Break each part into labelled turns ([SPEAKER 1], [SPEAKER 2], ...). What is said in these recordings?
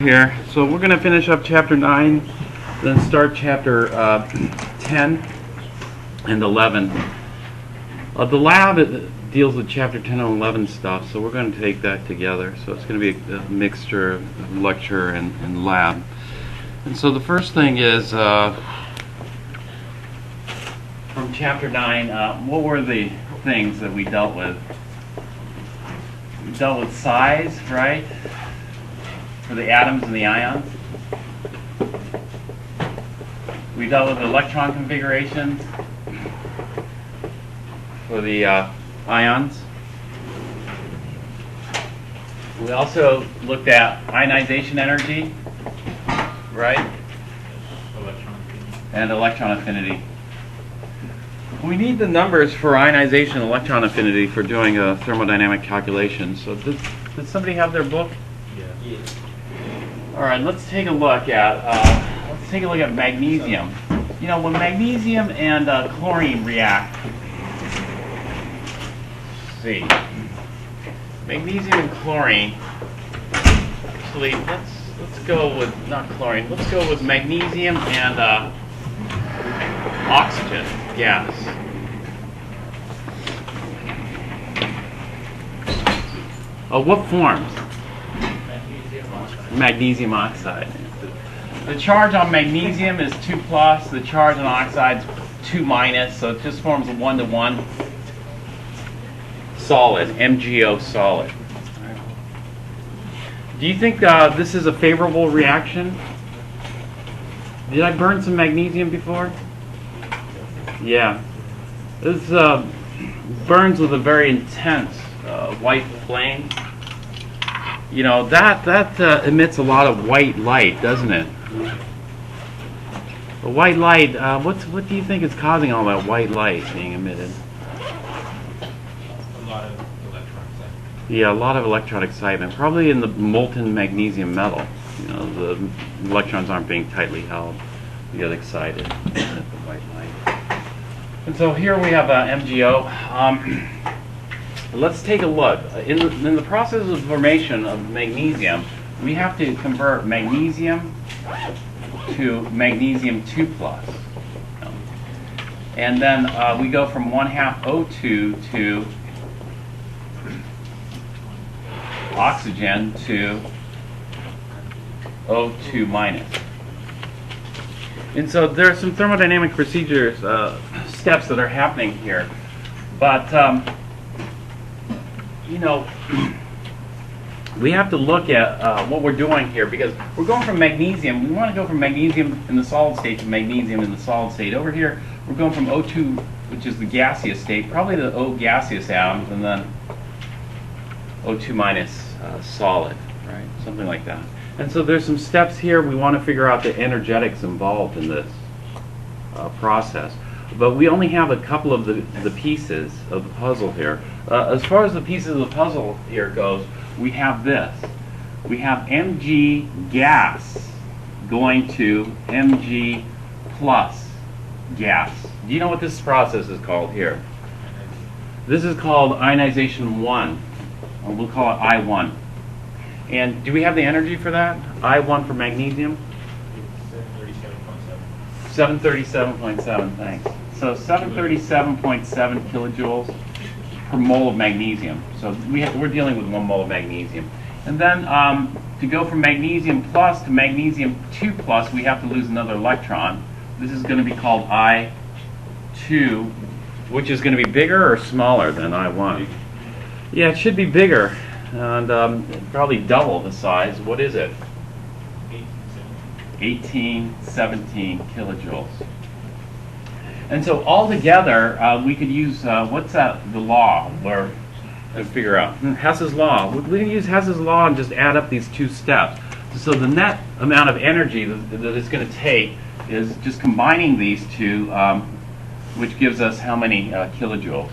[SPEAKER 1] Here, so we're going to finish up chapter 9, then start chapter 10 and 11. The lab deals with chapter 10 and 11 stuff, so we're going to take that together. So it's going to be a mixture of lecture and lab. And so the first thing is from chapter 9, what were the things that we dealt with? We dealt with size, right? For the atoms and the ions. We dealt with electron configuration for the ions. We also looked at ionization energy, right? And electron affinity. We need the numbers for ionization and electron affinity for doing a thermodynamic calculation. So did somebody have their book?
[SPEAKER 2] Yeah.
[SPEAKER 1] All right, let's take a look at magnesium. You know, when magnesium and chlorine react, let's see, magnesium and chlorine. Actually, let's go with not chlorine. Let's go with magnesium and oxygen gas. What forms? Magnesium oxide. The charge on magnesium is 2 plus, the charge on oxide is 2 minus, so it just forms a 1-to-1 solid, MgO solid. Do you think this is a favorable reaction? Did I burn some magnesium before? Yeah. This burns with a very intense white flame. You know, that emits a lot of white light, doesn't it? The white light, what do you think is causing all that white light being emitted?
[SPEAKER 2] A lot of electron excitement.
[SPEAKER 1] Yeah, a lot of electron excitement. Probably in the molten magnesium metal. You know, the electrons aren't being tightly held. You get excited at the white light. And so here we have MgO. Let's take a look. In the process of formation of magnesium, we have to convert magnesium to magnesium 2 plus. And then we go from 1/2 O2 to oxygen to O2 minus. And so there are some thermodynamic procedures, steps that are happening here. But you know, we have to look at what we're doing here, because we're going from magnesium. We want to go from magnesium in the solid state to magnesium in the solid state. Over here, we're going from O2, which is the gaseous state, probably the O gaseous atoms, and then O2 minus solid, right? Something like that. And so there's some steps here. We want to figure out the energetics involved in this process. But we only have a couple of the pieces of the puzzle here. As far as the pieces of the puzzle here goes, we have this. We have Mg gas going to Mg plus gas. Do you know what this process is called here? This is called ionization 1. Or we'll call it I1. And do we have the energy for that? I1 for magnesium? 737.7, thanks. So 737.7 kilojoules per mole of magnesium. So we're dealing with 1 mole of magnesium. And then to go from magnesium plus to magnesium 2 plus, we have to lose another electron. This is going to be called I2, which is going to be bigger or smaller than I1? Yeah, it should be bigger, and probably double the size. What is it? 1817 kilojoules. And so altogether, we could use, what's that, the law, where to figure out? Hess's law. We can use Hess's law and just add up these 2 steps. So the net amount of energy that it's going to take is just combining these 2, which gives us how many kilojoules?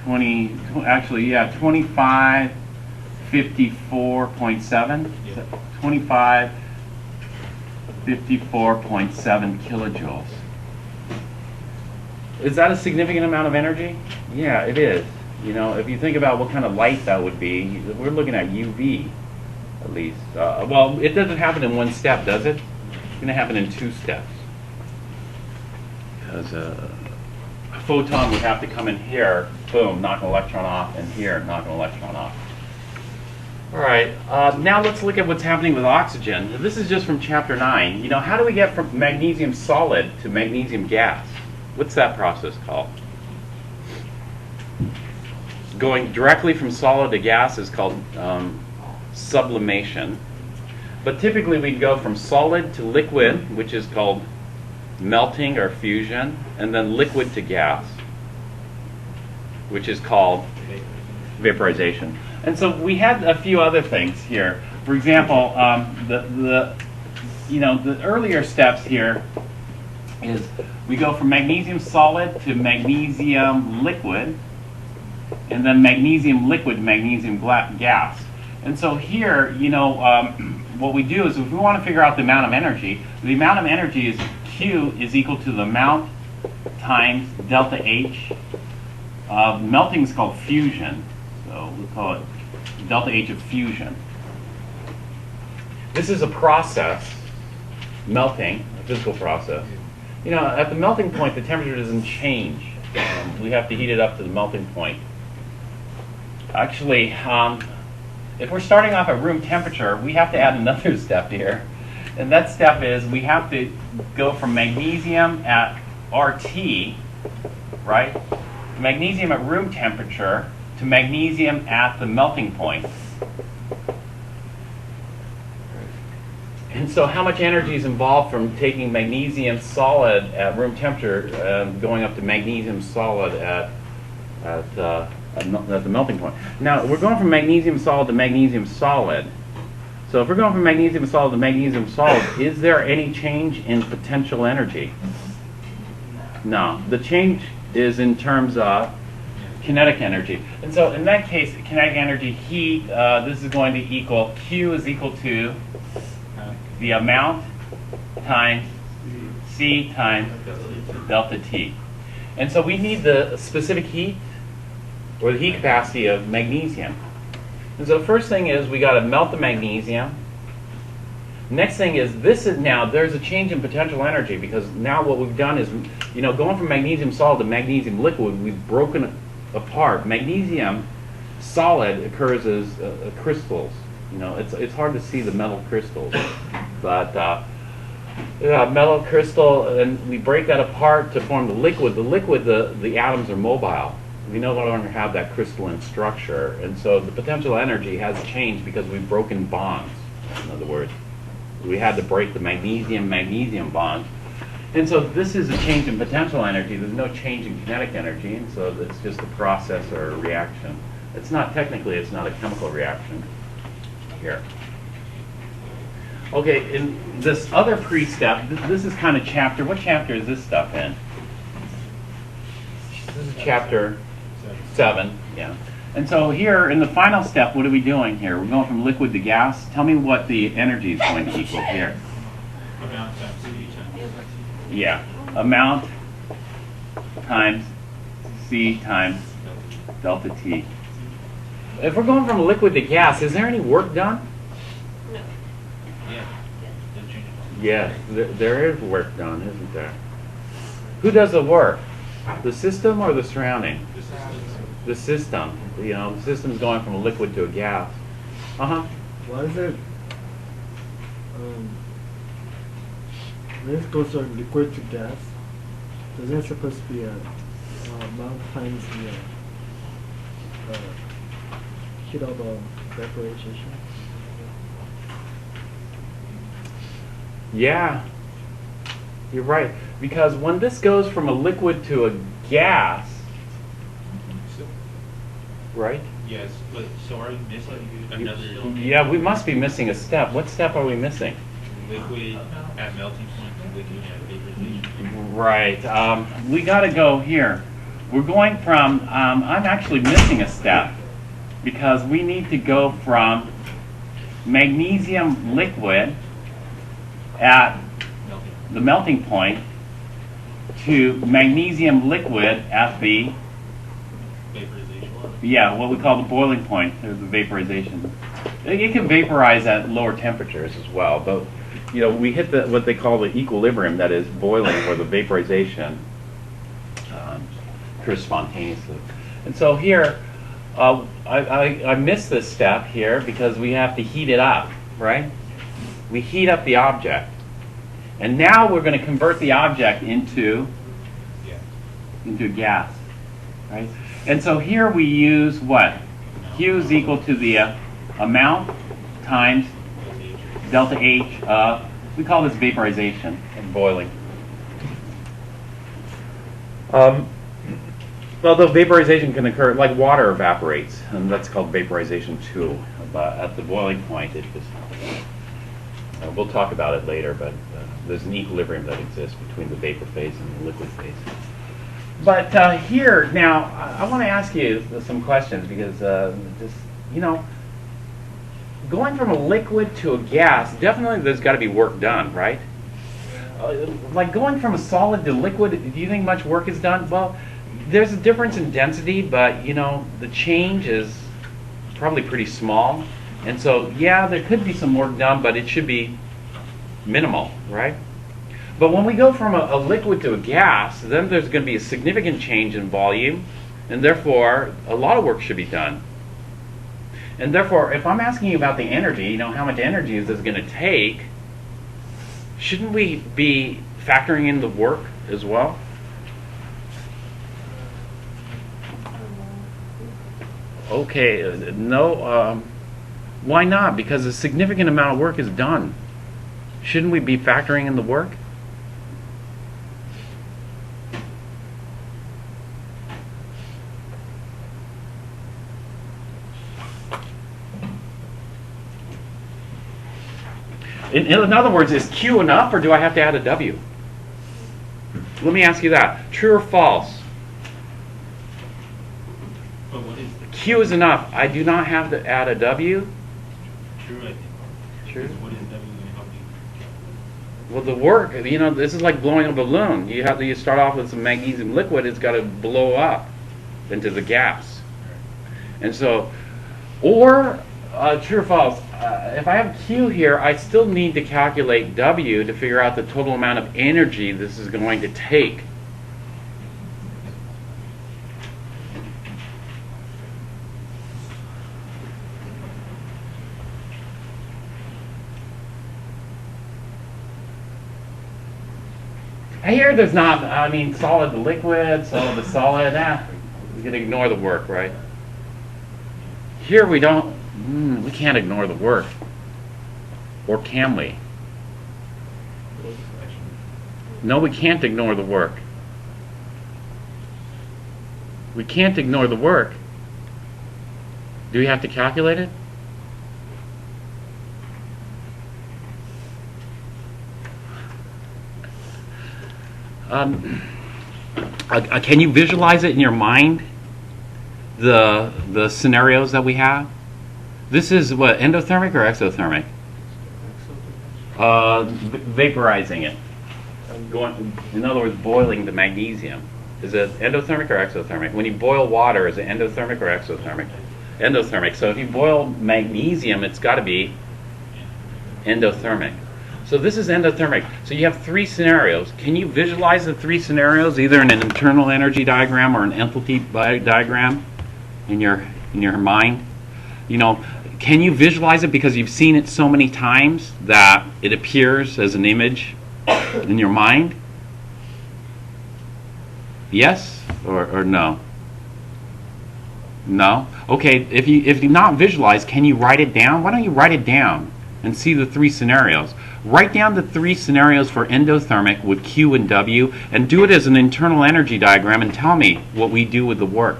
[SPEAKER 1] 2554.7. 2554.7 kilojoules. Is that a significant amount of energy? Yeah, it is. You know, if you think about what kind of light that would be, we're looking at UV, at least. Well, it doesn't happen in one step, does it? It's going to happen in 2 steps. Because a photon would have to come in here, boom, knock an electron off, and here, knock an electron off. All right, now let's look at what's happening with oxygen. This is just from chapter 9. You know, how do we get from magnesium solid to magnesium gas? What's that process called? Going directly from solid to gas is called sublimation. But typically we go from solid to liquid, which is called melting or fusion, and then liquid to gas, which is called vaporization. And so we had a few other things here. For example, the earlier steps here is we go from magnesium solid to magnesium liquid, and then magnesium liquid to magnesium gas. And so here, what we do is if we want to figure out the amount of energy is Q is equal to the amount times delta H. Melting is called fusion. So we'll call it delta H of fusion. This is a process, melting, a physical process. You know, at the melting point, the temperature doesn't change. We have to heat it up to the melting point. Actually, if we're starting off at room temperature, we have to add another step here. And that step is we have to go from magnesium at RT, right? Magnesium at room temperature to magnesium at the melting point. And so how much energy is involved from taking magnesium solid at room temperature going up to magnesium solid at the melting point? Now, we're going from magnesium solid to magnesium solid. So if we're going from magnesium solid to magnesium solid, is there any change in potential energy? No. The change is in terms of kinetic energy. And so in that case, kinetic energy, heat, this is going to equal, Q is equal to the amount times C times delta T. And so we need the specific heat or the heat capacity of magnesium. And so the first thing is we got to melt the magnesium. Next thing is there's a change in potential energy because now what we've done is, going from magnesium solid to magnesium liquid, we've broken apart. Magnesium solid occurs as crystals. It's hard to see the metal crystals, but metal crystal, and we break that apart to form the liquid. The liquid, the atoms are mobile. We no longer have that crystalline structure, and so the potential energy has changed because we've broken bonds. In other words, we had to break the magnesium bond. And so this is a change in potential energy. There's no change in kinetic energy, and so it's just a process or a reaction. It's not a chemical reaction here. Okay, in this other pre-step, this is kind of chapter. What chapter is this stuff in? This is chapter 7, yeah. And so here, in the final step, what are we doing here? We're going from liquid to gas. Tell me what the energy is going to equal here.
[SPEAKER 2] Amount times C times.
[SPEAKER 1] Yeah, amount times C times delta T. If we're going from liquid to gas, is there any work done?
[SPEAKER 3] No.
[SPEAKER 2] Yeah. Doesn't change it.
[SPEAKER 1] Yes, there is work done, isn't there? Who does the work? The system or the surrounding?
[SPEAKER 2] This is
[SPEAKER 1] The system. The system's going from a liquid to a gas.
[SPEAKER 4] Why is it? When it goes from liquid to gas, isn't it supposed to be a amount times the heat of vaporization?
[SPEAKER 1] Yeah, you're right. Because when this goes from a liquid to a gas,
[SPEAKER 2] So,
[SPEAKER 1] right?
[SPEAKER 2] yes, but so are you missing another
[SPEAKER 1] Yeah, we must be missing a step. What step are we missing?
[SPEAKER 2] liquid at melting point and liquid at vaporization?
[SPEAKER 1] Right. We got to go here. We're going from, I'm actually missing a step because we need to go from magnesium liquid at
[SPEAKER 2] Melting.
[SPEAKER 1] the melting point to magnesium liquid at the
[SPEAKER 2] Vaporization.
[SPEAKER 1] Yeah, what we call the boiling point, or the vaporization. It can vaporize at lower temperatures as well, but we hit what they call the equilibrium, that is boiling, where the vaporization occurs spontaneously. And so here, I missed this step here because we have to heat it up, right? We heat up the object. And now we're going to convert the object into a gas, right? And so here we use what? Q is equal to the amount times delta H. We call this vaporization and boiling. Although vaporization can occur, like water evaporates, and that's called vaporization too. But at the boiling point, it just, we'll talk about it later, but there's an equilibrium that exists between the vapor phase and the liquid phase. But here, now, I want to ask you some questions because going from a liquid to a gas, definitely there's got to be work done, right? Like going from a solid to liquid, do you think much work is done? Well, there's a difference in density, but the change is probably pretty small. And so, yeah, there could be some work done, but it should be minimal, right? But when we go from a liquid to a gas, then there's going to be a significant change in volume, and therefore a lot of work should be done. And therefore, if I'm asking you about the energy, how much energy is this going to take, shouldn't we be factoring in the work as well? Okay, no. Why not? Because a significant amount of work is done. Shouldn't we be factoring in the work? In other words, is Q enough, or do I have to add a W? Let me ask you that. True or false?
[SPEAKER 2] But what is
[SPEAKER 1] Q is enough. I do not have to add a W.
[SPEAKER 2] true, I think?
[SPEAKER 1] True.
[SPEAKER 2] What is W going to help you?
[SPEAKER 1] Well, the work, this is like blowing a balloon. You start off with some magnesium liquid, it's got to blow up into the gas. And so, or, true or false, if I have Q here, I still need to calculate W to figure out the total amount of energy this is going to take. Here there's not, solid to liquid, solid to solid, we can ignore the work, right? Here we don't, we can't ignore the work. Or can we? No, we can't ignore the work. We can't ignore the work. Do we have to calculate it? Can you visualize it in your mind? The scenarios that we have. This is what, endothermic or exothermic? Vaporizing it. In other words, boiling the magnesium. Is it endothermic or exothermic? When you boil water, is it endothermic or exothermic? Endothermic. So if you boil magnesium, it's got to be endothermic. So this is endothermic. So you have three scenarios. Can you visualize the three scenarios, either in an internal energy diagram or an enthalpy diagram in your mind? Can you visualize it because you've seen it so many times that it appears as an image in your mind? Yes or no? No? Okay, if you not visualize, can you write it down? Why don't you write it down and see the three scenarios? Write down the three scenarios for endothermic with Q and W and do it as an internal energy diagram and tell me what we do with the work.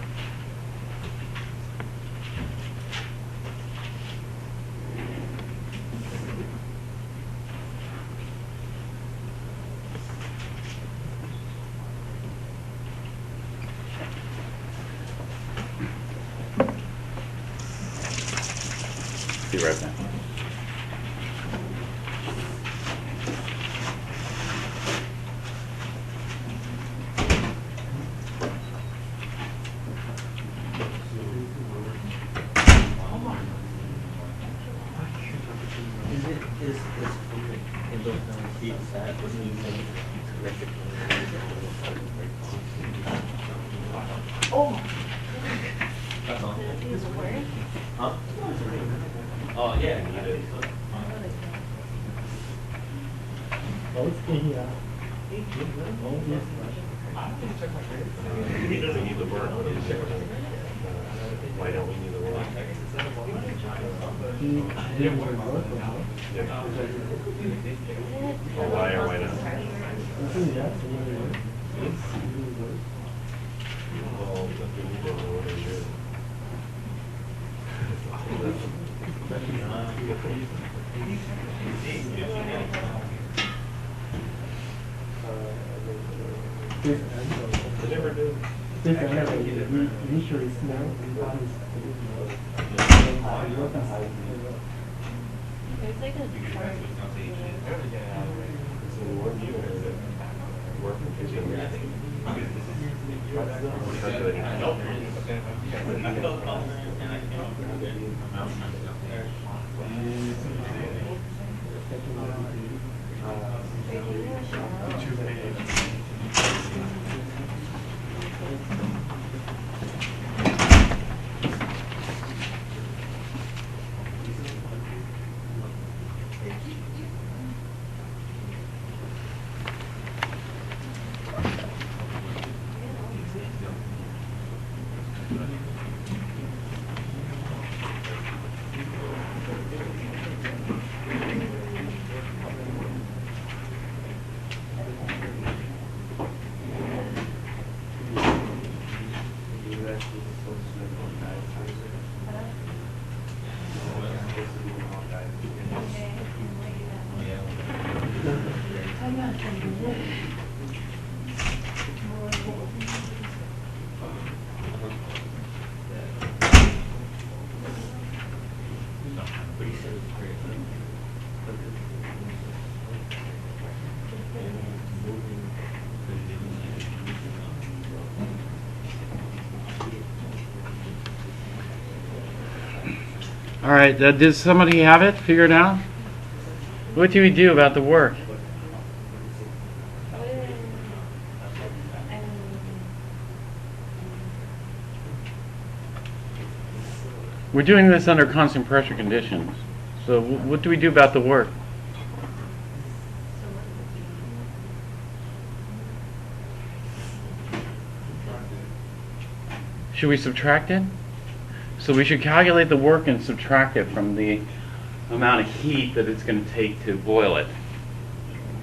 [SPEAKER 1] Be right back.
[SPEAKER 4] don't have.
[SPEAKER 2] That's all.
[SPEAKER 3] This work?
[SPEAKER 2] Huh? Oh, yeah, you did.
[SPEAKER 4] Oh, it's in here. Oh, yes.
[SPEAKER 5] He doesn't need the work. Why don't we need the work?
[SPEAKER 4] He didn't work, no?
[SPEAKER 5] Yeah. Well, why or why not?
[SPEAKER 4] I think yes, he didn't work. Yes, he didn't work.
[SPEAKER 5] Well, if we need it, what is it?
[SPEAKER 4] This angle.
[SPEAKER 5] I never do.
[SPEAKER 4] This angle, initially small, and now it's
[SPEAKER 3] There's like a chart.
[SPEAKER 5] It's in one view, is it? Work from kitchen.
[SPEAKER 1] All right, does somebody have it figured out? What do we do about the work? We're doing this under constant pressure conditions. So what do we do about the work? Should we subtract it? So we should calculate the work and subtract it from the amount of heat that it's going to take to boil it.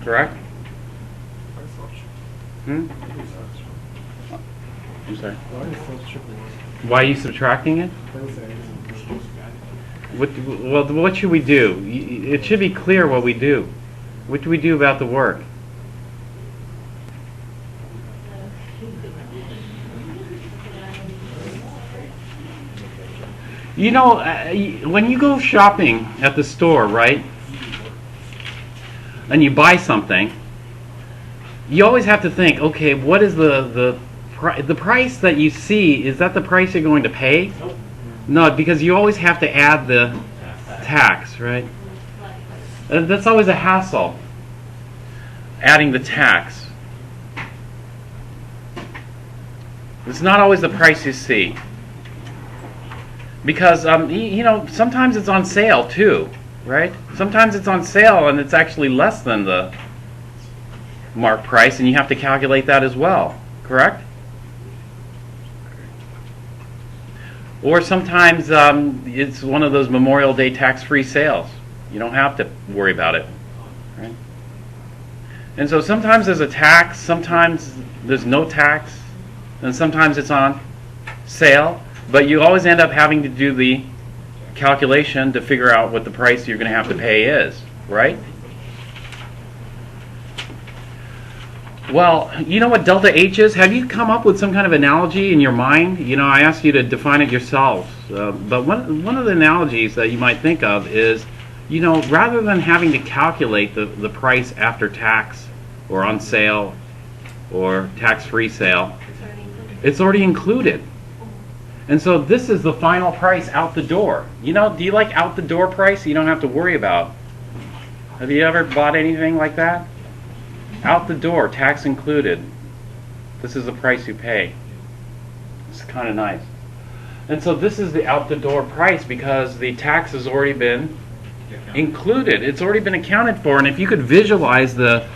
[SPEAKER 1] Correct? I'm sorry.
[SPEAKER 4] Why is so triple?
[SPEAKER 1] Why are you subtracting it? What should we do? It should be clear what we do. What do we do about the work? You know, when you go shopping at the store, right, and you buy something, you always have to think, okay, what is the price that you see? Is that the price you're going to pay? No, because you always have to add the tax, right? That's always a hassle, adding the tax. It's not always the price you see. Because, you know, sometimes it's on sale too, right? Sometimes it's on sale and it's actually less than the mark price, and you have to calculate that as well, correct? Or sometimes it's one of those Memorial Day tax-free sales. You don't have to worry about it, right? And so sometimes there's a tax, sometimes there's no tax, and sometimes it's on sale. But you always end up having to do the calculation to figure out what the price you're going to have to pay is, right? Well, you know what delta H is? Have you come up with some kind of analogy in your mind? You know, I asked you to define it yourselves. But one of the analogies that you might think of is, you know, rather than having to calculate the price after tax or on sale or tax-free sale, it's already included. And so this is the final price out the door. You know, do you like out the door price? You don't have to worry about Have you ever bought anything like that? Out the door, tax included. This is the price you pay. It's kind of nice. And so this is the out the door price because the tax has already been included. It's already been accounted for. And if you could visualize the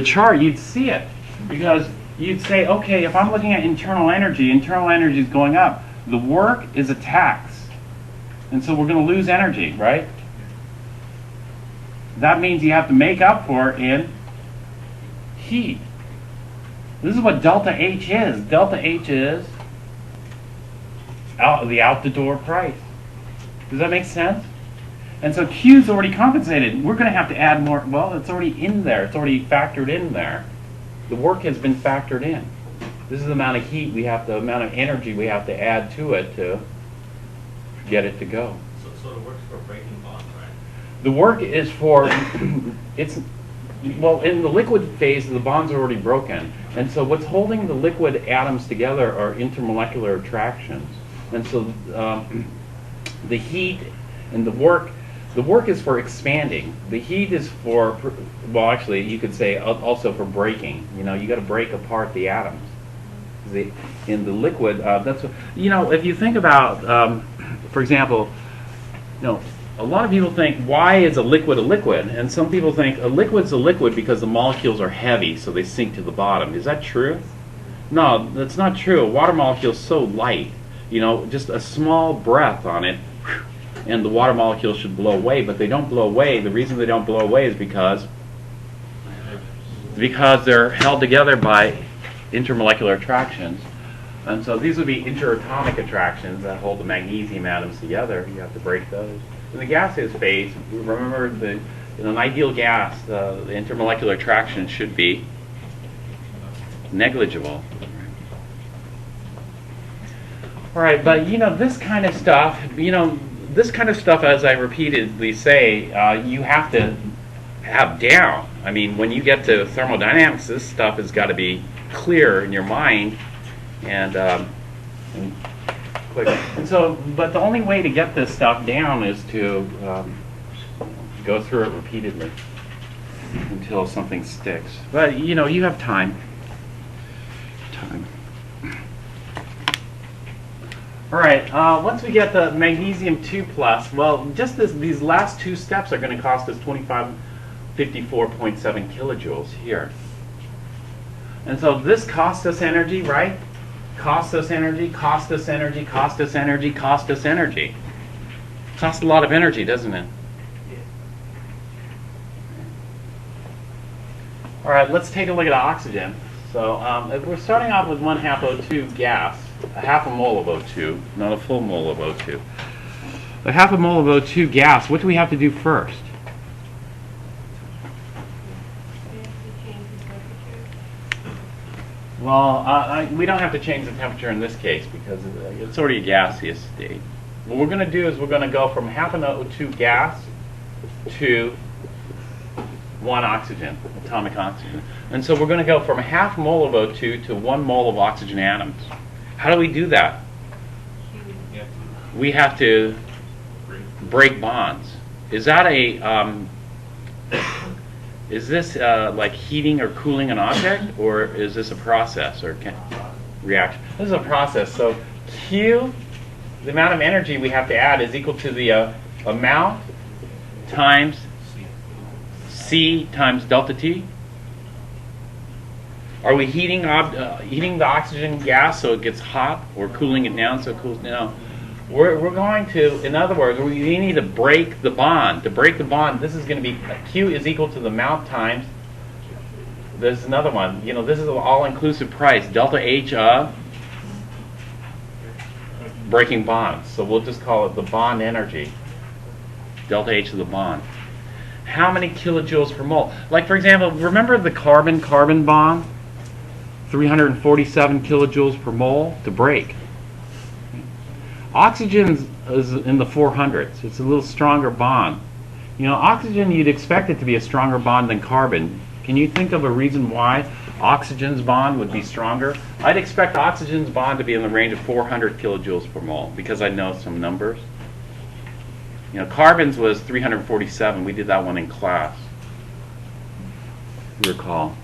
[SPEAKER 1] chart, you'd see it. Because you'd say, okay, if I'm looking at internal energy is going up. The work is a tax. And so we're going to lose energy, right? That means you have to make up for it in heat. This is what delta H is. Delta H is the out-the-door price. Does that make sense? And so Q's already compensated. We're going to have to add more. Well, it's already in there. It's already factored in there. The work has been factored in. This is the amount of heat we have, the amount of energy we have to add to it to get it to go.
[SPEAKER 2] So the work's for breaking bonds, right?
[SPEAKER 1] The work is for, well, in the liquid phase, the bonds are already broken. And so what's holding the liquid atoms together are intermolecular attractions. And so the heat and the work is for expanding. The heat is for, well, actually, you could say also for breaking. You know, you got to break apart the atoms. In the liquid, that's what, you know, if you think about, for example, you know, a lot of people think, why is a liquid a liquid? And some people think a liquid's a liquid because the molecules are heavy, so they sink to the bottom. Is that true? No, that's not true. A water molecule is so light. You know, just a small breath on it, and the water molecules should blow away, but they don't blow away. The reason they don't blow away is because they're held together by intermolecular attractions. And so these would be interatomic attractions that hold the magnesium atoms together. You have to break those. In the gaseous phase, remember, in an ideal gas, the intermolecular attraction should be negligible. All right, but you know, this kind of stuff, as I repeatedly say, you have to have down. I mean, when you get to thermodynamics, this stuff has got to be clear in your mind and quick. And so, but the only way to get this stuff down is to go through it repeatedly until something sticks. But you know, you have time. All right, once we get the magnesium 2 plus, well, just these last two steps are going to cost us 2554.7 kilojoules here. And so this costs us energy, right? Costs us energy, costs us energy, costs us energy, costs us energy. Costs a lot of energy, doesn't it? All right, let's take a look at oxygen. So if we're starting off with 1/2 O2 gas, a half a mole of O2, not a full mole of O2. A half a mole of O2 gas, what do we have to do first? Well, we don't have to change the temperature in this case because it's already a gaseous state. What we're going to do is we're going to go from half an O2 gas to 1 oxygen, atomic oxygen. And so we're going to go from a half mole of O2 to 1 mole of oxygen atoms. How do we do that? We have to break bonds. Is that is this like heating or cooling an object, or is this a process or reaction? This is a process. So Q, the amount of energy we have to add, is equal to the amount times C times delta T. Are we heating the oxygen gas so it gets hot, or cooling it down so it cools down? We're going to, in other words, we need to break the bond. To break the bond, this is going to be Q is equal to the amount times. There's another one. You know, this is an all-inclusive price. Delta H of breaking bonds. So we'll just call it the bond energy. Delta H of the bond. How many kilojoules per mole? Like, for example, remember the carbon-carbon bond? 347 kilojoules per mole to break. Oxygen is in the 400s. It's a little stronger bond. You know, oxygen, you'd expect it to be a stronger bond than carbon. Can you think of a reason why oxygen's bond would be stronger? I'd expect oxygen's bond to be in the range of 400 kilojoules per mole because I know some numbers. You know, carbon's was 347. We did that one in class. recall.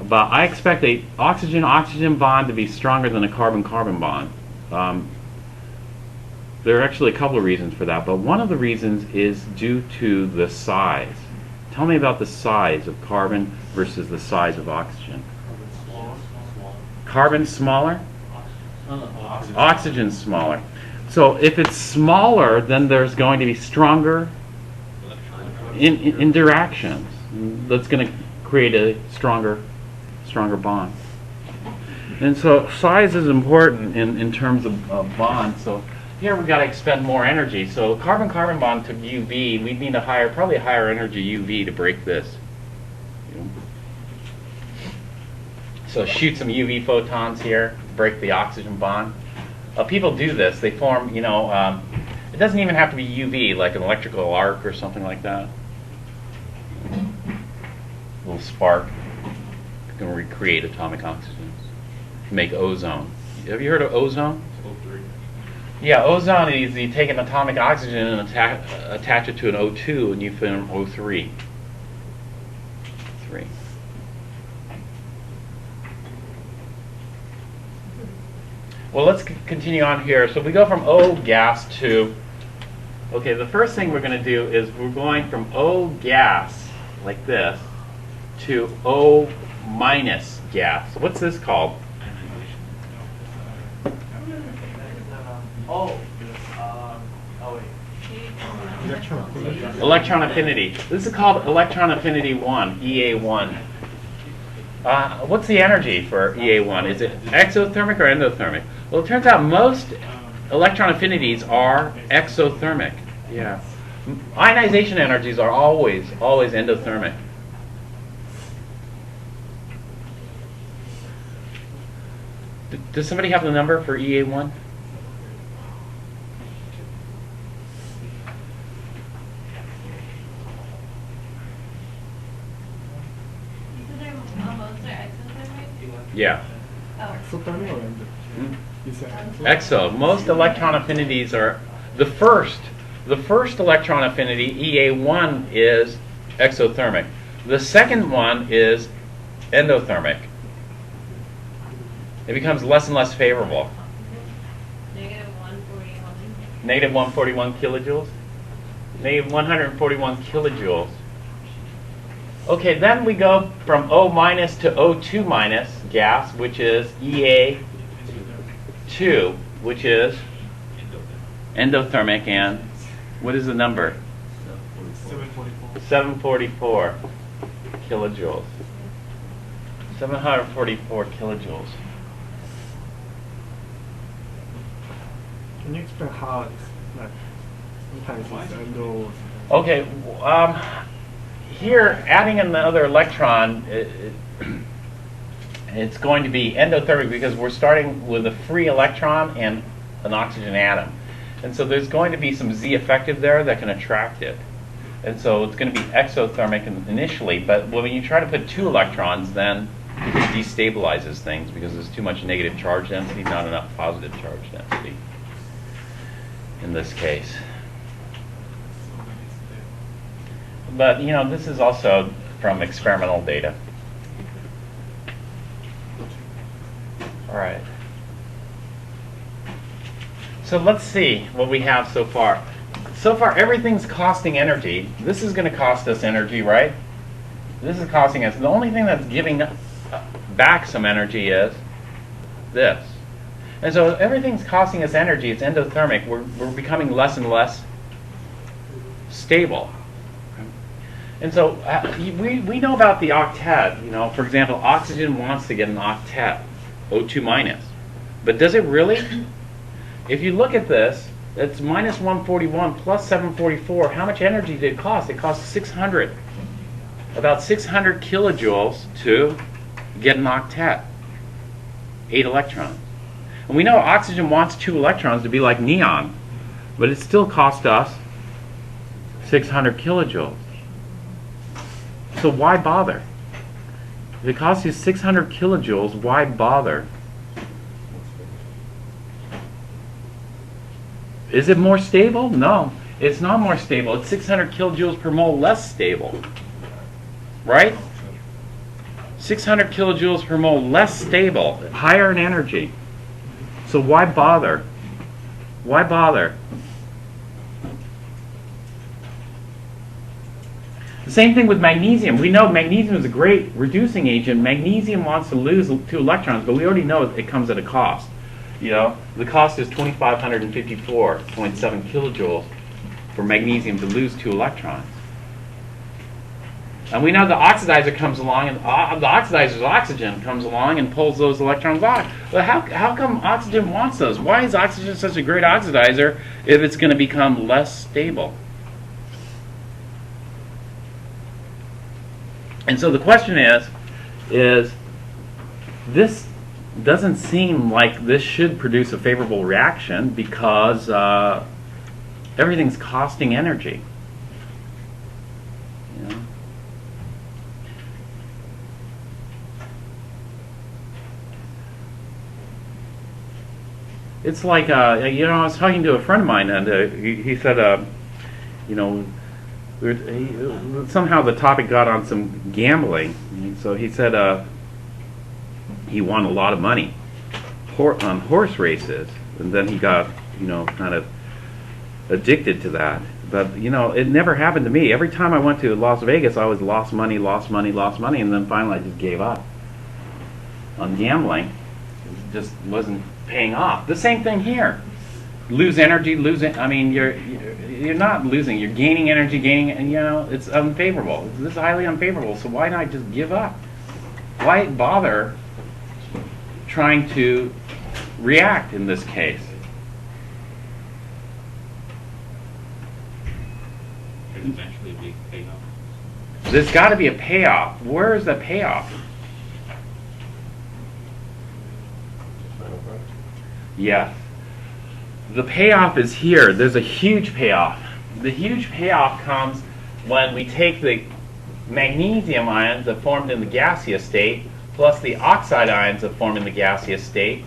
[SPEAKER 1] But I expect a oxygen-oxygen bond to be stronger than a carbon-carbon bond. There are actually a couple of reasons for that, but one of the reasons is due to the size. Tell me about the size of carbon versus the size of oxygen. Carbon smaller? Oxygen smaller. So if it's smaller, then there's going to be stronger interactions. That's going to create a stronger bond. And so size is important in terms of bonds. So here we've got to expend more energy. So carbon-carbon bond to UV, we'd need probably a higher energy UV to break this. So shoot some UV photons here, break the oxygen bond. People do this. They form, it doesn't even have to be UV, like an electrical arc or something like that. A little spark. You can recreate atomic oxygens. Make ozone. Have you heard of ozone?
[SPEAKER 2] O3.
[SPEAKER 1] Yeah, ozone is you take an atomic oxygen and attach it to an O2 and you form O3. Well, let's continue on here. So we go from O gas to, okay, the first thing we're going to do is we're going from O gas, like this, to O minus gas. What's this called? Electron affinity. This is called electron affinity 1, EA1. What's the energy for EA1? Is it exothermic or endothermic? Well, it turns out most electron affinities are exothermic. Yeah. Ionization energies are always endothermic. Does somebody have the number for EA1? Yeah.
[SPEAKER 4] Exothermic or endothermic? You said
[SPEAKER 1] Exo. Most electron affinities are the first electron affinity, EA1, is exothermic. The second one is endothermic. It becomes less and less favorable. Negative 141 kilojoules. Negative 141 kilojoules. Okay, then we go from O minus to O2 minus gas, which is EA2, which is endothermic, and what is the number? 744 kilojoules. 744 kilojoules.
[SPEAKER 4] Can you explain how it's like sometimes it's endo?
[SPEAKER 1] Okay, here adding another electron, it's going to be endothermic because we're starting with a free electron and an oxygen atom. And so there's going to be some Z effective there that can attract it. And so it's going to be exothermic initially, but when you try to put two electrons, then it destabilizes things because there's too much negative charge density, not enough positive charge density in this case. But, this is also from experimental data. All right. So let's see what we have so far. So far, everything's costing energy. This is going to cost us energy, right? This is costing us. The only thing that's giving back some energy is this. And so everything's costing us energy. It's endothermic. We're becoming less and less stable. And so we know about the octet. For example, oxygen wants to get an octet, O2 minus. But does it really? If you look at this, it's minus 141 plus 744. How much energy did it cost? It cost 600. About 600 kilojoules to get an octet. 8 electrons. And we know oxygen wants 2 electrons to be like neon. But it still cost us 600 kilojoules. So why bother? If it costs you 600 kilojoules, why bother? Is it more stable? No, it's not more stable. It's 600 kilojoules per mole less stable. Right? 600 kilojoules per mole less stable, higher in energy. So why bother? Why bother? The same thing with magnesium. We know magnesium is a great reducing agent. Magnesium wants to lose 2 electrons, but we already know it comes at a cost. You know, the cost is 2,554.7 kilojoules for magnesium to lose 2 electrons. And we know the oxidizer comes along, and the oxidizer's oxygen comes along and pulls those electrons off. But how come oxygen wants those? Why is oxygen such a great oxidizer if it's going to become less stable? And so the question is this doesn't seem like this should produce a favorable reaction because everything's costing energy. You know? It's like, you know, I was talking to a friend of mine, and he said, you know, somehow the topic got on some gambling. So he said he won a lot of money on horse races, and then he got, you know, kind of addicted to that. But, you know, it never happened to me. Every time I went to Las Vegas, I always lost money, and then finally I just gave up on gambling. It just wasn't paying off. The same thing here. Lose energy, I mean, you're not losing. You're gaining energy, and you know it's unfavorable. This is highly unfavorable. So why not just give up? Why bother trying to react in this case?
[SPEAKER 2] There's eventually a big payoff.
[SPEAKER 1] There's got to be a payoff. Where is the payoff?
[SPEAKER 5] Final product.
[SPEAKER 1] Yes. The payoff is here. There's a huge payoff. The huge payoff comes when we take the magnesium ions that formed in the gaseous state plus the oxide ions that form in the gaseous state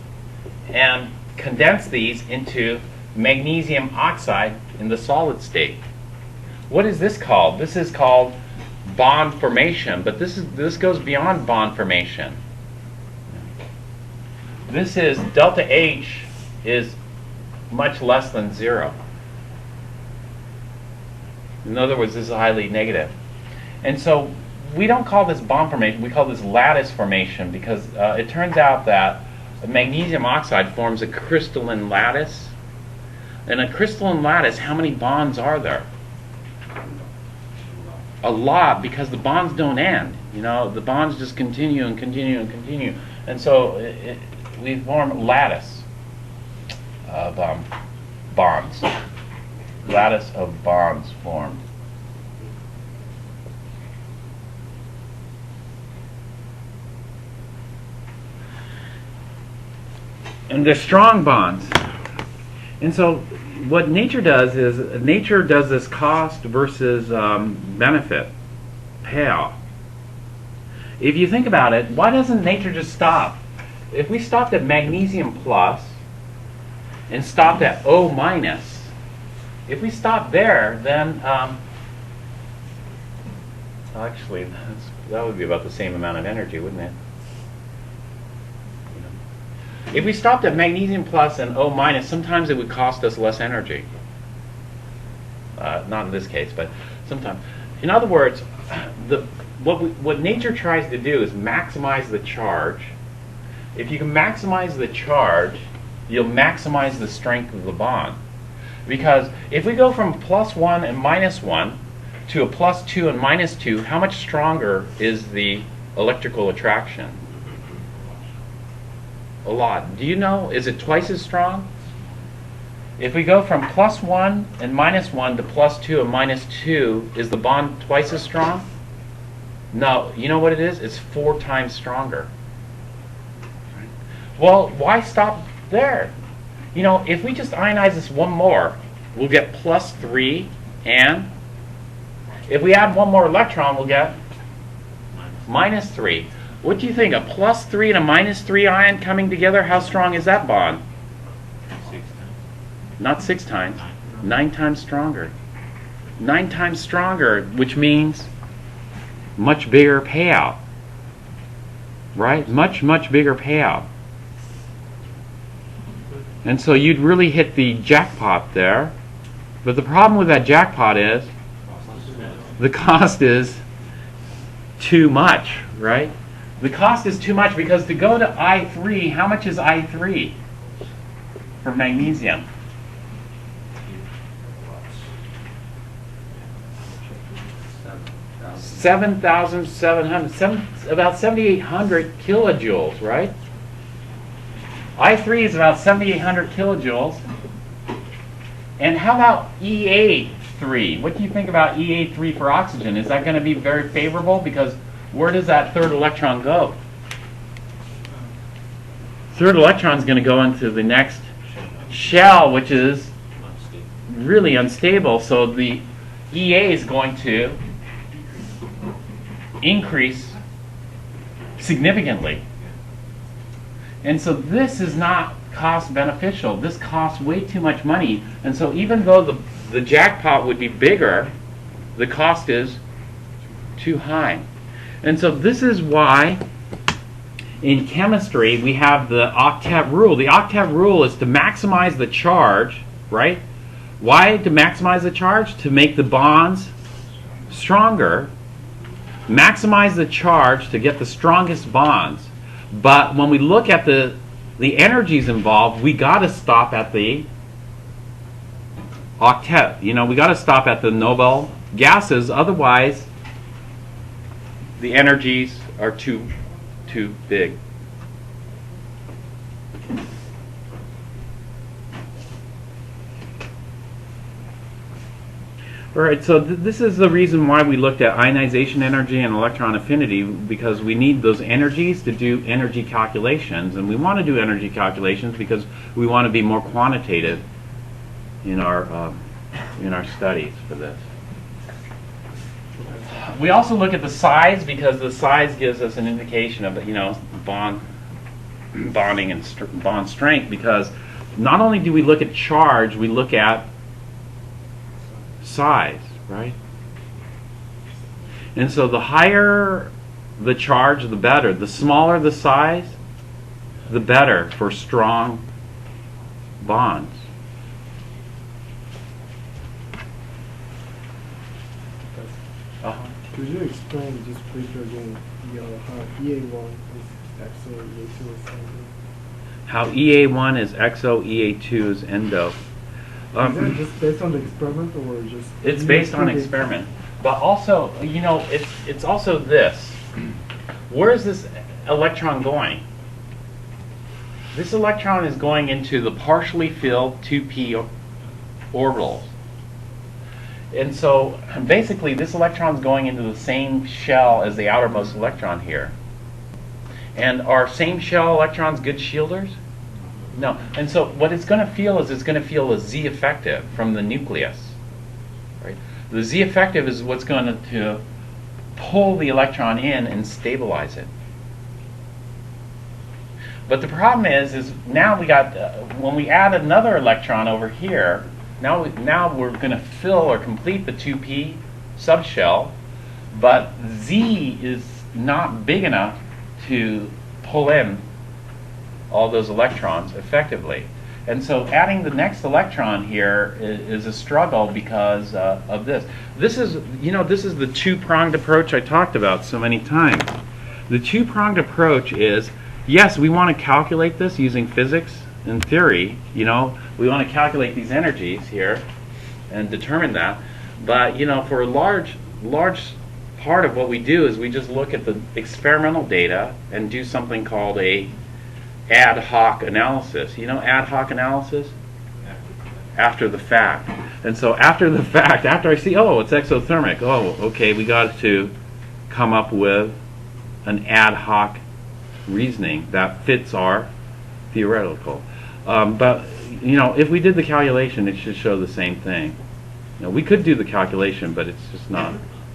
[SPEAKER 1] and condense these into magnesium oxide in the solid state. What is this called? This is called bond formation, but this goes beyond bond formation. This is delta H is much less than 0. In other words, this is highly negative. And so we don't call this bond formation, we call this lattice formation because it turns out that magnesium oxide forms a crystalline lattice. In a crystalline lattice, how many bonds are there? A lot, because the bonds don't end. You know, the bonds just continue and continue and continue. And so we form a lattice of bonds. Lattice of bonds formed. And they're strong bonds. And so what nature does is, nature does this cost versus benefit payoff. If you think about it, why doesn't nature just stop? If we stopped at magnesium plus and stopped at O minus, if we stop there, then actually that would be about the same amount of energy, wouldn't it? If we stopped at magnesium plus and O minus, sometimes it would cost us less energy. Not in this case, but sometimes. In other words, what nature tries to do is maximize the charge. If you can maximize the charge, you'll maximize the strength of the bond. Because if we go from +1 and -1 to a +2 and -2, how much stronger is the electrical attraction? A lot. Do you know, is it twice as strong? If we go from +1 and -1 to +2 and -2, is the bond twice as strong? No. You know what it is? It's 4 times stronger. Well, why stop there? You know, if we just ionize this one more, we'll get +3, and if we add one more electron, we'll get -3. What do you think? A +3 and a -3 ion coming together, how strong is that bond?
[SPEAKER 2] 6 times.
[SPEAKER 1] Not 6 times, 9 times stronger. 9 times stronger, which means much bigger payout. right? Much, much bigger payout. And so you'd really hit the jackpot there. But the problem with that jackpot is the cost is too much, right? The cost is too much because to go to I3, how much is I3 for magnesium? 7,700, about 7,800 kilojoules, right? I3 is about 7,800 kilojoules. And how about EA3? What do you think about EA3 for oxygen? Is that going to be very favorable? Because where does that third electron go? Third electron is going to go into the next shell, which is really unstable. So the EA is going to increase significantly. And so this is not cost beneficial. This costs way too much money. And so even though the jackpot would be bigger, the cost is too high. And so this is why in chemistry we have the octet rule. The octet rule is to maximize the charge, right? Why to maximize the charge? To make the bonds stronger. Maximize the charge to get the strongest bonds. But when we look at the energies involved, we got to stop at the octet. You know, we got to stop at the noble gases. Otherwise, the energies are too big. All right, so this is the reason why we looked at ionization energy and electron affinity, because we need those energies to do energy calculations, and we want to do energy calculations because we want to be more quantitative in our studies for this. We also look at the size because the size gives us an indication of bonding and bond strength, because not only do we look at charge, we look at size, right? And so the higher the charge, the better. The smaller the size, the better for strong bonds.
[SPEAKER 4] Could you explain just briefly again how EA1 is XO, EA2 is endo?
[SPEAKER 1] How EA1 is XO, EA2 is endo.
[SPEAKER 4] Is that just based on the experiment or just?
[SPEAKER 1] It's based on experiment. But also, it's also this. Where is this electron going? This electron is going into the partially filled 2p orbitals. And so basically this electron is going into the same shell as the outermost electron here. And are same shell electrons good shielders? No. And so what it's going to feel is it's going to feel a Z effective from the nucleus. Right? The Z effective is what's going to pull the electron in and stabilize it. But the problem is now we got, when we add another electron over here, now we're going to fill or complete the 2p subshell, but Z is not big enough to pull in all those electrons effectively. And so adding the next electron here is a struggle because of this. This is the two-pronged approach I talked about so many times. The two-pronged approach is, yes, we want to calculate this using physics and theory. We want to calculate these energies here and determine that. But for a large part of what we do is we just look at the experimental data and do something called a ad hoc analysis. Ad hoc analysis? After the fact. And so after the fact, after I see, oh, it's exothermic, oh, okay, we got to come up with an ad hoc reasoning that fits our theoretical. But if we did the calculation, it should show the same thing. We could do the calculation, but it's just not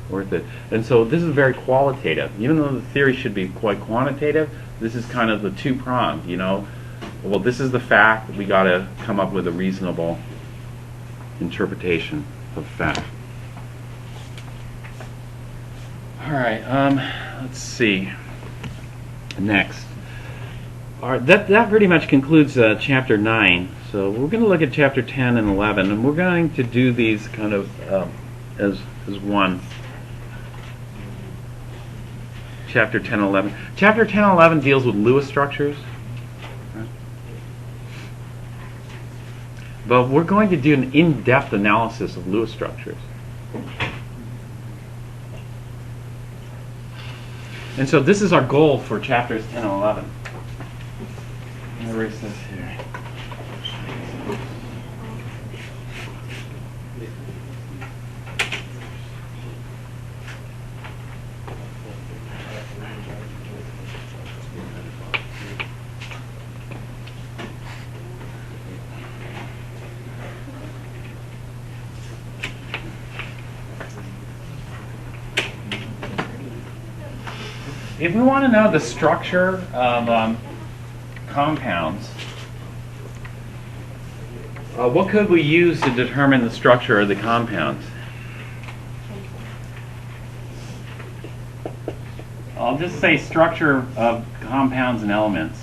[SPEAKER 1] worth it. And so this is very qualitative. Even though the theory should be quite quantitative, this is kind of the two-pronged. Well, this is the fact. We got to come up with a reasonable interpretation of fact. All right. Let's see. next. All right, that pretty much concludes chapter 9. So we're going to look at chapter 10 and 11, and we're going to do these kind of as one. Chapter 10 and 11. Chapter 10 and 11 deals with Lewis structures. But we're going to do an in-depth analysis of Lewis structures. And so this is our goal for chapters 10 and 11. Let me erase this here. If we want to know the structure of compounds, what could we use to determine the structure of the compounds? I'll just say structure of compounds and elements.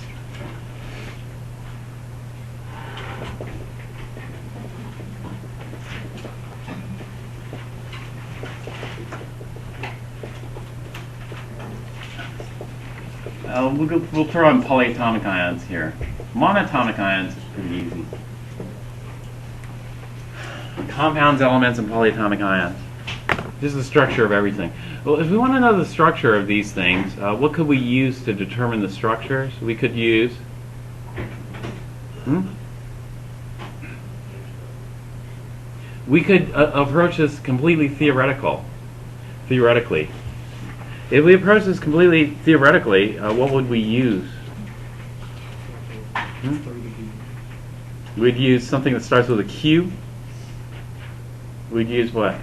[SPEAKER 1] We'll throw in polyatomic ions here. Monatomic ions is pretty easy. Compounds, elements, and polyatomic ions. This is the structure of everything. Well, if we want to know the structure of these things, what could we use to determine the structures? We could use... We could approach this completely theoretically. If we approach this completely theoretically, what would we use? We'd use something that starts with a Q. We'd use what?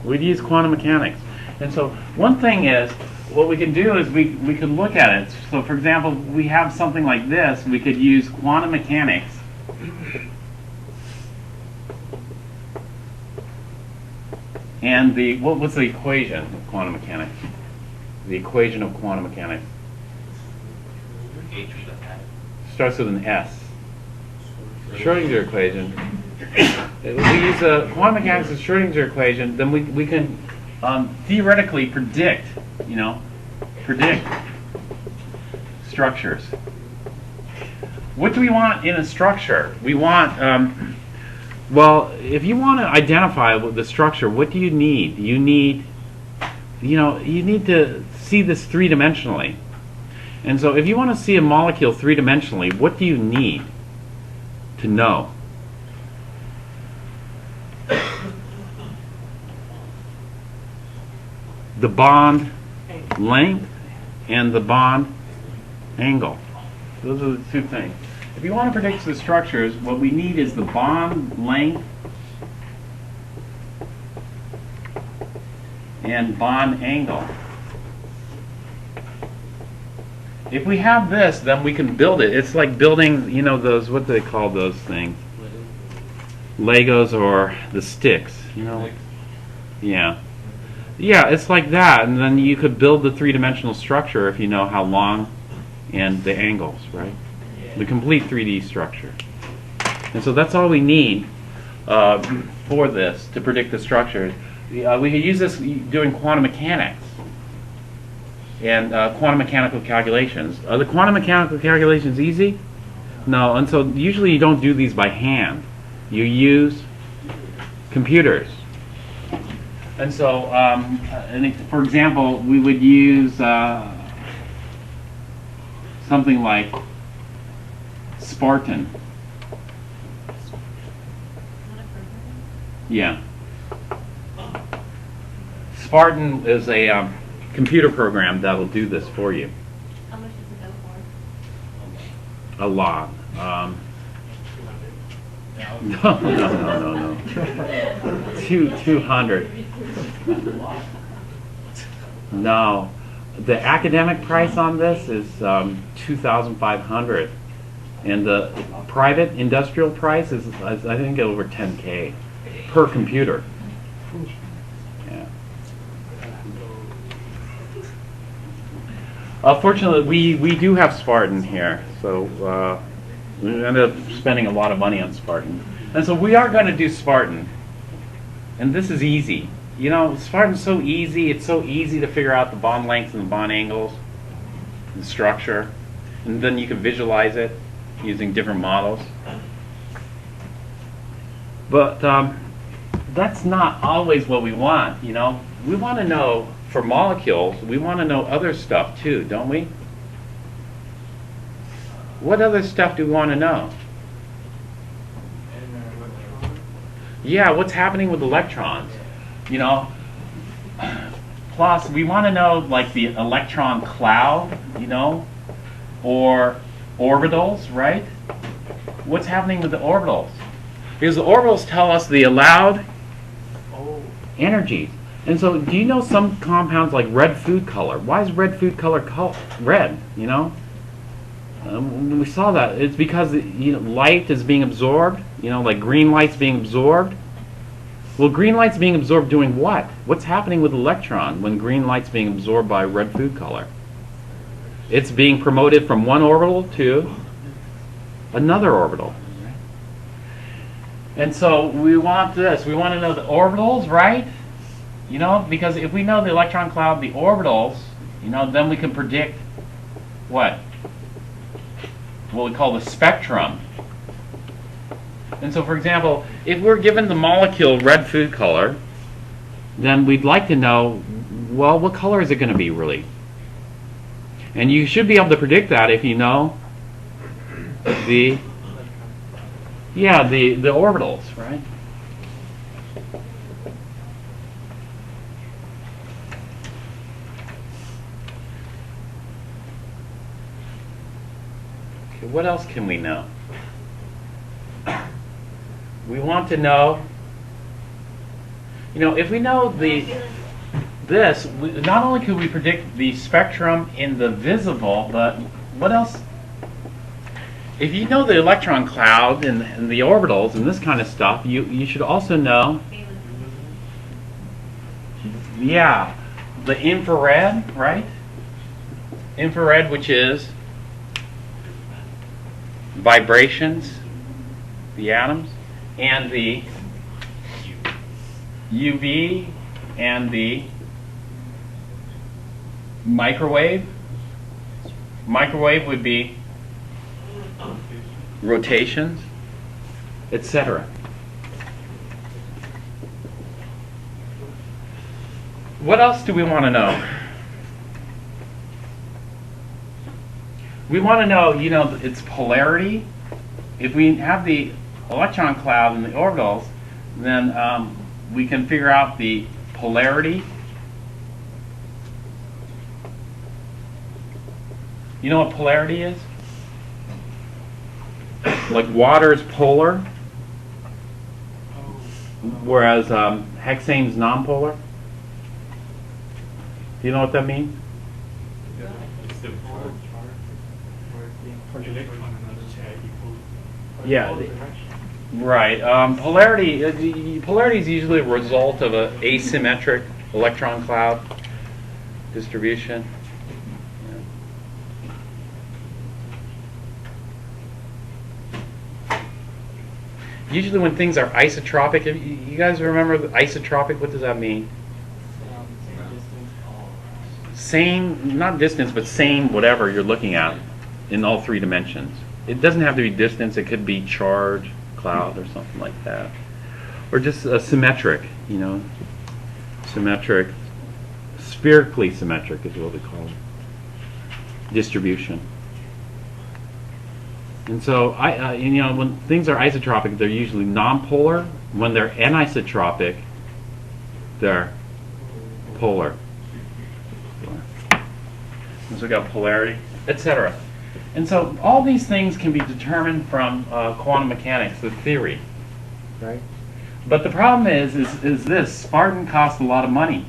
[SPEAKER 1] We'd use quantum mechanics. And so one thing is, what we can do is we could look at it. So for example, we have something like this, we could use quantum mechanics. And what's the equation of quantum mechanics? The equation of quantum mechanics starts with an S. Schrödinger equation. If we use quantum mechanics as Schrödinger equation, then we can theoretically predict structures. What do we want in a structure? We want, well, if you want to identify the structure, what do you need? You need to see this three-dimensionally. And so if you want to see a molecule three-dimensionally, what do you need to know? The bond length and the bond angle. Those are the two things. If you want to predict the structures, what we need is the bond length and bond angle. If we have this, then we can build it. It's like building, those, what do they call those things? Legos or the sticks, Yeah. Yeah, it's like that, and then you could build the three-dimensional structure if you know how long and the angles, right? The complete 3D structure. And so that's all we need for this, to predict the structure. We could use this doing quantum mechanics and quantum mechanical calculations. Are the quantum mechanical calculations easy? No, and so usually you don't do these by hand. You use computers. And so, for example, we would use something like Spartan. Yeah. Spartan is a computer program that will do this for you.
[SPEAKER 3] How much does it go for?
[SPEAKER 1] A lot. No. 200. No. The academic price on this is 2,500. And the private industrial price is, I think, over 10K per computer. Yeah. Fortunately, we do have Spartan here, so we ended up spending a lot of money on Spartan. And so we are going to do Spartan. And this is easy. You know, Spartan's so easy. It's so easy to figure out the bond lengths and the bond angles, the structure. And then you can visualize it using different models. But that's not always what we want, you know. We want to know, for molecules, we want to know other stuff too, don't we? What other stuff do we want to know? Yeah, what's happening with electrons? You know, plus we want to know like the electron cloud, you know, or orbitals, right? What's happening with the orbitals? Because the orbitals tell us the allowed energy. And so, do you know some compounds like red food color? Why is red food color red? You know, we saw that it's because light is being absorbed. You know, like green light's being absorbed. Well, green light's being absorbed doing what? What's happening with electron when green light's being absorbed by red food color? It's being promoted from one orbital to another orbital. And so we want this. We want to know the orbitals, right? You know, because if we know the electron cloud, the orbitals, you know, then we can predict what? What we call the spectrum. And so, for example, if we're given the molecule red food color, then we'd like to know, well, what color is it going to be really? And you should be able to predict that if you know the orbitals, right? Okay, what else can we know? We want to know, you know, if we know not only could we predict the spectrum in the visible, but what else? If you know the electron cloud and the orbitals and this kind of stuff, you should also know, yeah, the infrared, right? Infrared, which is vibrations, the atoms, and the UV and the microwave. Microwave would be rotations, etc. What else do we want to know? We want to know, you know, its polarity. If we have the electron cloud and the orbitals, then we can figure out the polarity. You know what polarity is? Like water is polar, whereas hexane's nonpolar. Do you know what that means?
[SPEAKER 2] It's the
[SPEAKER 1] Yeah. Right. Polarity is usually a result of an asymmetric electron cloud distribution. Usually when things are isotropic, you guys remember the isotropic? What does that mean? Same, not distance, but same whatever you're looking at in all three dimensions. It doesn't have to be distance. It could be charge, cloud, or something like that. Or just symmetric, you know. Symmetric, spherically symmetric is what we call it. Distribution. And so, you know, when things are isotropic, they're usually nonpolar. When they're anisotropic, they're polar. And so we got polarity, etc. And so all these things can be determined from quantum mechanics, the theory, right? But the problem is this: Spartan costs a lot of money.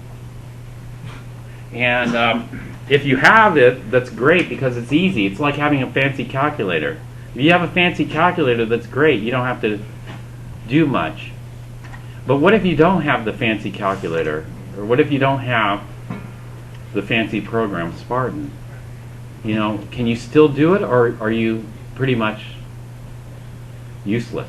[SPEAKER 1] And if you have it, that's great because it's easy. It's like having a fancy calculator. If you have a fancy calculator, that's great. You don't have to do much. But what if you don't have the fancy calculator? Or what if you don't have the fancy program, Spartan? You know, can you still do it, or are you pretty much useless?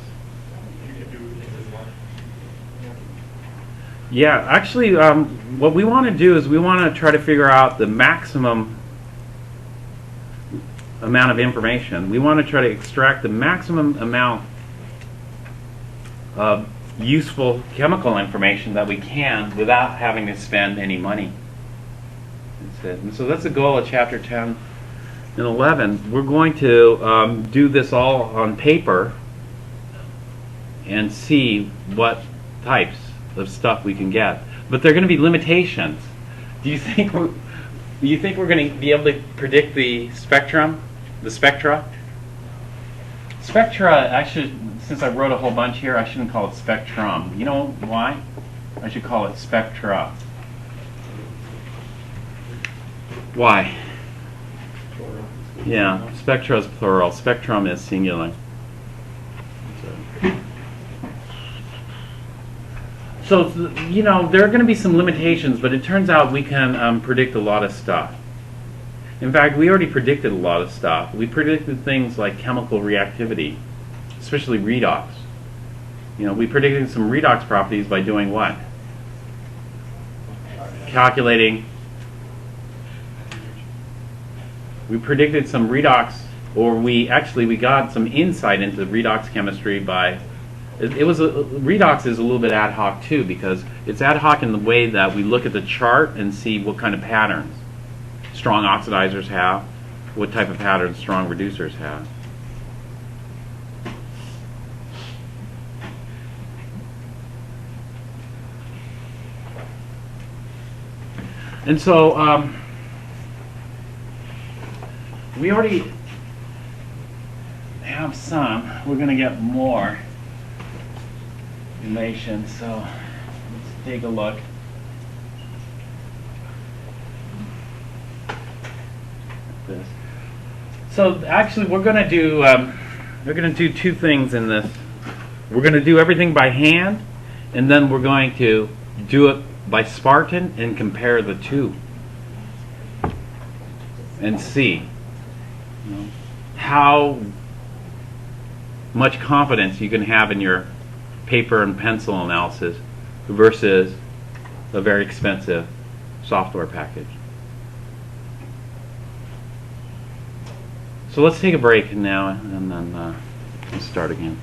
[SPEAKER 1] Yeah, actually, what we want to do is we want to try to figure out the maximum amount of information. We want to try to extract the maximum amount of useful chemical information that we can without having to spend any money. That's it. And so that's the goal of chapter 10 and 11. We're going to do this all on paper and see what types of stuff we can get. But there are going to be limitations. Do you think we're going to be able to predict the spectrum, the spectra? Spectra, actually, since I wrote a whole bunch here, I shouldn't call it spectrum. You know why? I should call it spectra. Why? Yeah, spectra is plural. Spectrum is singular. So, you know, there are going to be some limitations, but it turns out we can predict a lot of stuff. In fact, we already predicted a lot of stuff. We predicted things like chemical reactivity, especially redox. You know, we predicted some redox properties by doing what? Calculating. We predicted some redox, or we got some insight into redox chemistry by. Redox is a little bit ad hoc too, because it's ad hoc in the way that we look at the chart and see what kind of patterns strong oxidizers have, what type of patterns strong reducers have. And so we already have some. We're going to get more information, so let's take a look. This. So actually, we're going to do two things in this. We're going to do everything by hand, and then we're going to do it by Spartan and compare the two and see, you know, how much confidence you can have in your paper and pencil analysis versus a very expensive software package. So let's take a break now and then we'll start again.